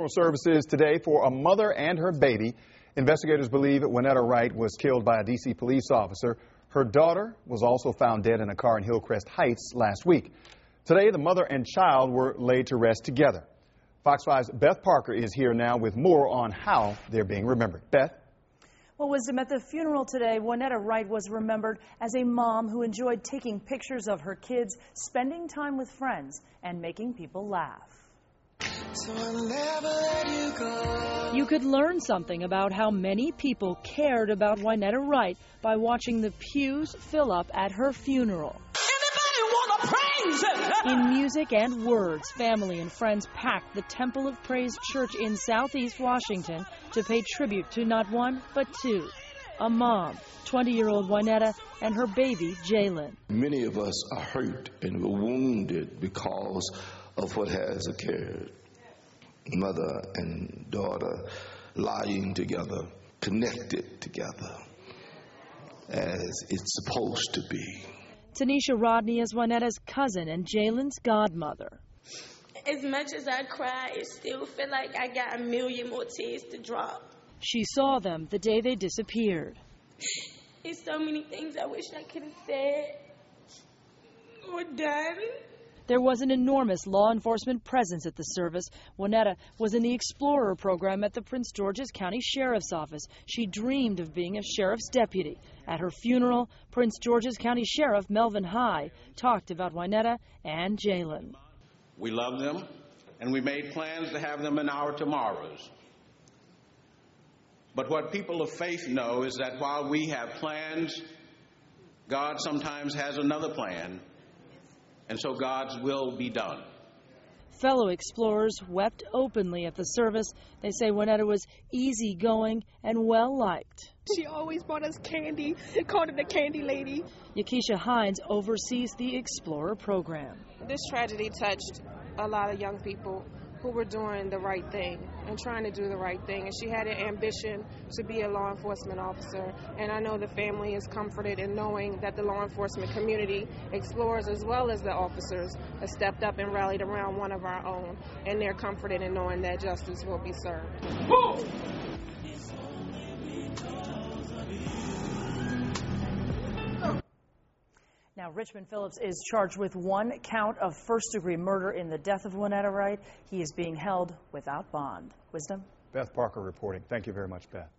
Funeral services today for a mother and her baby. Investigators believe Wynetta Wright was killed by a D.C. police officer. Her daughter was also found dead in a car in Hillcrest Heights last week. Today, the mother and child were laid to rest together. Fox 5's Beth Parker is here now with more on how they're being remembered. Beth? Well, Wisdom, at the funeral today, Wynetta Wright was remembered as a mom who enjoyed taking pictures of her kids, spending time with friends, and making people laugh. So I'll never let you go. You could learn something about how many people cared about Wynetta Wright by watching the pews fill up at her funeral. Anybody want to praise it? In music and words, family and friends packed the Temple of Praise Church in Southeast Washington to pay tribute to not one, but two. A mom, 20-year-old Wynetta, and her baby, Jaylin. Many of us are hurt and we're wounded because of what has occurred. Mother and daughter lying together, connected together, as it's supposed to be. Tanisha Rodney is Wynetta's cousin and Jaylin's godmother. As much as I cry, I still feel like I got a million more tears to drop. She saw them the day they disappeared. There's so many things I wish I could have said or done. There was an enormous law enforcement presence at the service. Wynetta was in the Explorer program at the Prince George's County Sheriff's Office. She dreamed of being a sheriff's deputy. At her funeral, Prince George's County Sheriff MELVIN talked about Wynetta and Jaylin. We love them, and we made plans to have them in our tomorrows. But what people of faith know is that while we have plans, God sometimes has another plan. And so God's will be done. Fellow explorers wept openly at the service. They say Wynetta was easygoing and well-liked. She always brought us candy, called her the candy lady. Yakisha Hines oversees the Explorer program. This tragedy touched a lot of young people who were doing the right thing and trying to do the right thing. And she had an ambition to be a law enforcement officer. And I know the family is comforted in knowing that the law enforcement community, explorers as well as the officers, have stepped up and rallied around one of our own. And they're comforted in knowing that justice will be served. Woo! Now, Richmond Phillips is charged with 1 count of first-degree murder in the death of Wynetta Wright. He is being held without bond. Wisdom? Beth Parker reporting. Thank you very much, Beth.